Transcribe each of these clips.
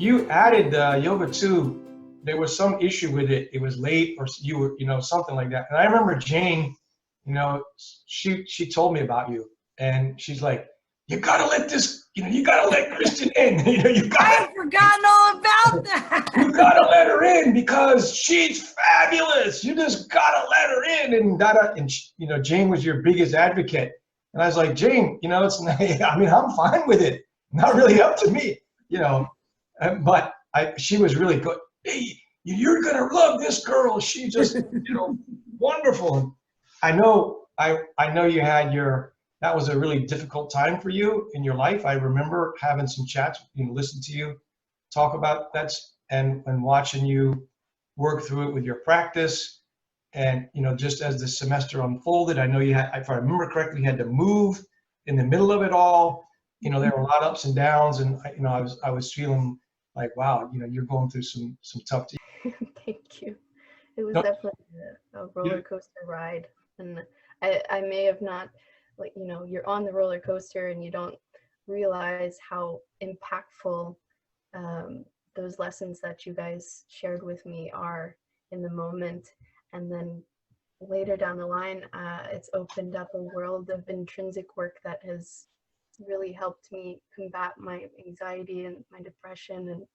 you added yoga too. There was some issue with it. It was late, or you were, something like that. And I remember Jane, you know, she told me about you, and she's like, you gotta let this, you gotta let Kristen in. I had forgotten all about that. You gotta let her in because she's fabulous. You just gotta let her in, and Jane was your biggest advocate. And I was like, Jane, it's I mean, I'm fine with it. Not really up to me, but she was really good. Hey, you're gonna love this girl. She just, wonderful. I know, I know you had that was a really difficult time for you in your life. I remember having some chats, listen to you talk about that, and watching you work through it with your practice. And just as the semester unfolded, I know you had, if I remember correctly, you had to move in the middle of it all. There were a lot of ups and downs, and I was feeling like, wow, you're going through some tough. Thank you. It was definitely a roller coaster ride, and I may have not, you're on the roller coaster and you don't realize how impactful those lessons that you guys shared with me are in the moment. And then later down the line, it's opened up a world of intrinsic work that has really helped me combat my anxiety and my depression. And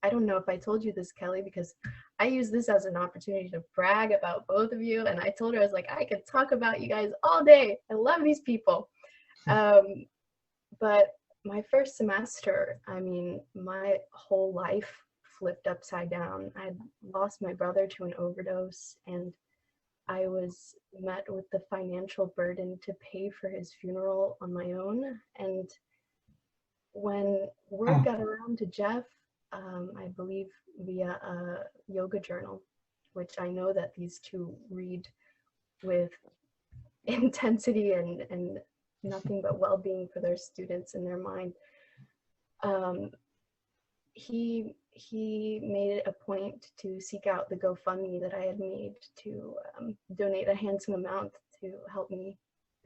I don't know if I told you this, Kelly, because I use this as an opportunity to brag about both of you. And I told her, I was like, I could talk about you guys all day. I love these people. But my first semester, I mean, my whole life flipped upside down. I lost my brother to an overdose, and I was met with the financial burden to pay for his funeral on my own. And when word got around to Jeff, I believe via a yoga journal, which I know that these two read with intensity and nothing but well-being for their students in their mind. He made it a point to seek out the GoFundMe that I had made to donate a handsome amount to help me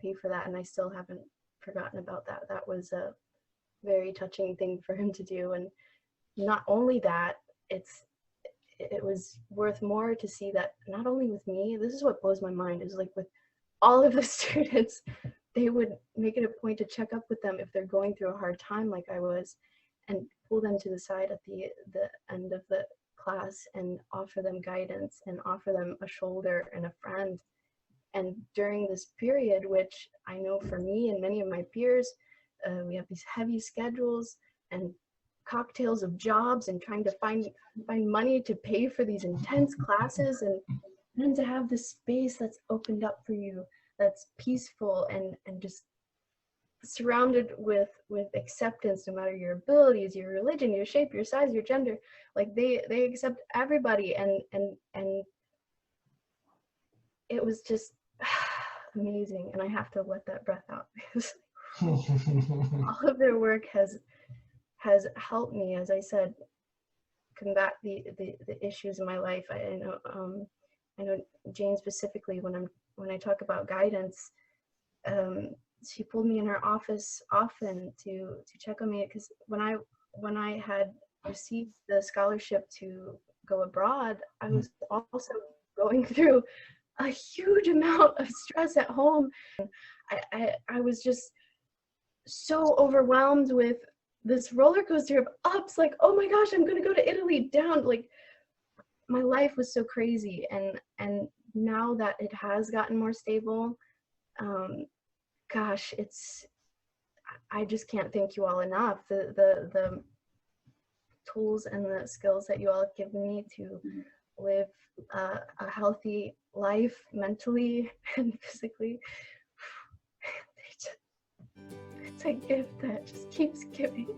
pay for that, and I still haven't forgotten about that. That was a very touching thing for him to do. And not only that, it was worth more to see that not only with me, this is what blows my mind, is like with all of the students, they would make it a point to check up with them if they're going through a hard time like I was, and pull them to the side at the end of the class and offer them guidance and offer them a shoulder and a friend. And during this period, which I know for me and many of my peers, we have these heavy schedules and cocktails of jobs and trying to find money to pay for these intense classes, and then to have this space that's opened up for you, that's peaceful and just surrounded with acceptance, no matter your abilities, your religion, your shape, your size, your gender. Like they accept everybody, and it was just amazing. And I have to let that breath out because all of their work has helped me, as I said, combat the issues in my life. I know Jane specifically, when I talk about guidance, she pulled me in her office often to check on me, because when I had received the scholarship to go abroad, I was also going through a huge amount of stress at home. I was just so overwhelmed with this roller coaster of ups, like, oh my gosh, I'm gonna go to Italy, down, like my life was so crazy. And now that it has gotten more stable, gosh, I just can't thank you all enough. The tools and the skills that you all have given me to live a healthy life mentally and physically, it's a gift that just keeps giving.